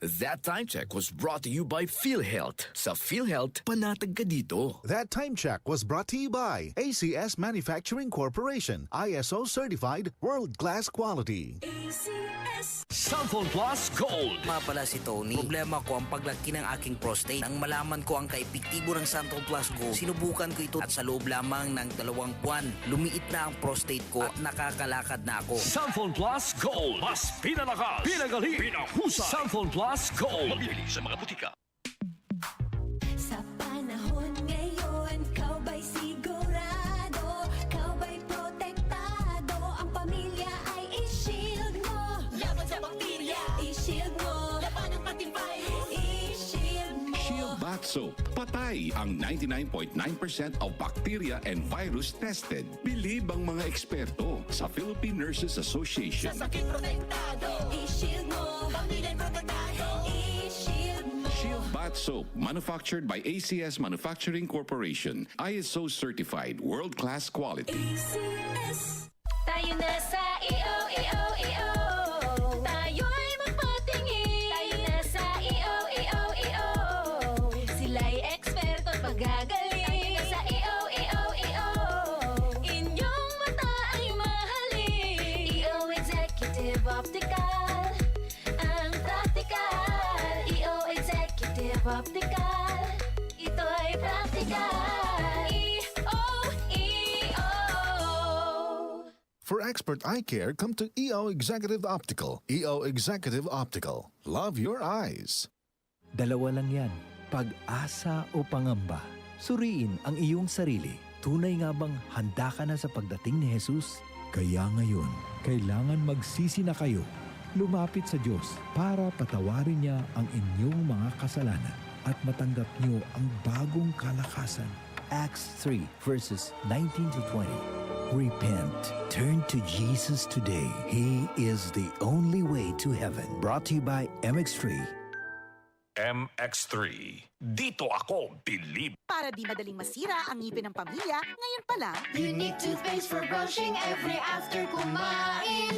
That time check was brought to you by PhilHealth. Sa PhilHealth, panatag ka dito. That time check was brought to you by ACS Manufacturing Corporation, ISO certified, world-class quality. ACS. Cellphone Plus Gold. Nga pala si Tony. Problema ko ang paglaki ng aking prostate. Nang malaman ko ang kaepektibo ng Cellphone Plus Gold, sinubukan ko ito at sa loob lamang ng 2 buwan, lumiit na ang prostate ko at nakakalakad na ako. Cellphone Plus Gold. Mas pinalakas, pinagaling, pinahusay. Cellphone Plus Gold. Mabibili sa mga butika. Sa panahon ngayon, kau ba'y sigurado? Kau ba'y protektado? Ang pamilya ay i-shield mo. Laban sa bakterya, i-shield mo. Laban ng pati virus, i-shield mo. Shield Bath Soap. Patay ang 99.9% of bacteria and virus tested. Believe ang mga eksperto sa Philippine Nurses Association. Sa sakit protektado, i-shield mo. Pamilya protektado, i-shield mo. Shield Bath Soap, manufactured by ACS Manufacturing Corporation. ISO certified, world-class quality. ACS. Tayo na sa EO. Tayo'y magpatingin. Tayo na sa EO. Sila'y eksperto at magagaling. Tayo na sa EO. Inyong mata ay mahalin. EO Executive Optical. Ang practical. EO Executive Optical. Ito ay practical. EO. For expert eye care, come to EO Executive Optical. EO Executive Optical. Love your eyes. Dalawa lang yan, pag-asa o pangamba. Suriin ang iyong sarili. Tunay nga bang handa ka na sa pagdating ni Jesus? Kaya ngayon, kailangan magsisi na kayo. Lumapit sa Diyos para patawarin niya ang inyong mga kasalanan at matanggap niyo ang bagong kalakasan. Acts 3 verses 19 to 20. Repent. Turn to Jesus today. He is the only way to heaven. Brought to you by MX3. MX3. Dito ako, believe. Para di madaling masira ang ngipin ng pamilya, ngayon pa lang, Unique toothpaste for brushing every after kumain.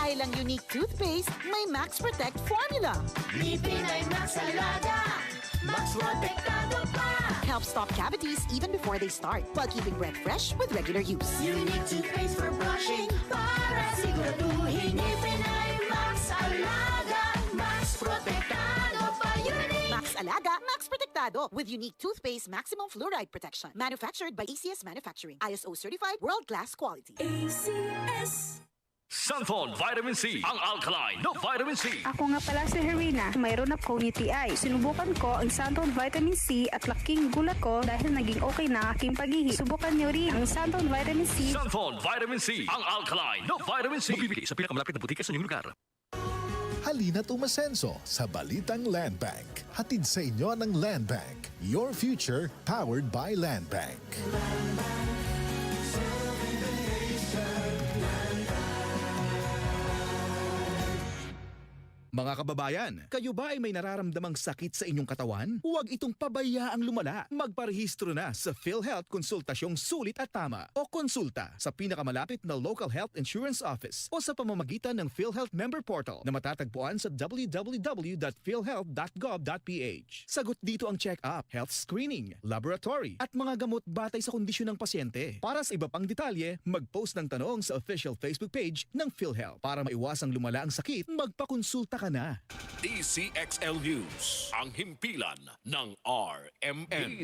dahil ang unique toothpaste, may Max Protect formula. Ngipin ay Max Alaga, Max Protektado pa. Helps stop cavities even before they start, while keeping breath fresh with regular use. Unique toothpaste for brushing para siguraduhin ngipin ay Max Alaga, Max Protektado pa. Unique. Max Alaga, Max Protectado with unique toothpaste maximum fluoride protection. Manufactured by ACS Manufacturing. ISO certified, world-class quality. ACS. Cellphone Vitamin C. Ang alkaline no Vitamin C. Ako nga pala si Herina. Mayroon akong UTI. Sinubukan ko ang Santon Vitamin C at laking gulat ko dahil naging okay na aking paghihi. Subukan niyo rin ang Santon Vitamin C. Cellphone Vitamin C. Ang alkaline no Vitamin C. Mabibili sa pinakamalapit na butika sa inyong lugar. Halina't umasenso sa Balitang Land Bank. Hatid sa inyo ng Land Bank. Your future powered by Land Bank. Mga kababayan, kayo ba ay may nararamdamang sakit sa inyong katawan? Huwag itong pabayaang lumala. Magparehistro na sa PhilHealth Konsultasyong Sulit at Tama o konsulta sa pinakamalapit na local health insurance office o sa pamamagitan ng PhilHealth Member Portal na matatagpuan sa www.philhealth.gov.ph. Sagot dito ang check-up, health screening, laboratory at mga gamot batay sa kondisyon ng pasyente. Para sa iba pang detalye, mag-post ng tanong sa official Facebook page ng PhilHealth. Para maiwasang lumala ang sakit, magpakonsulta ka na. DCXL News. Ang himpilan ng RMN.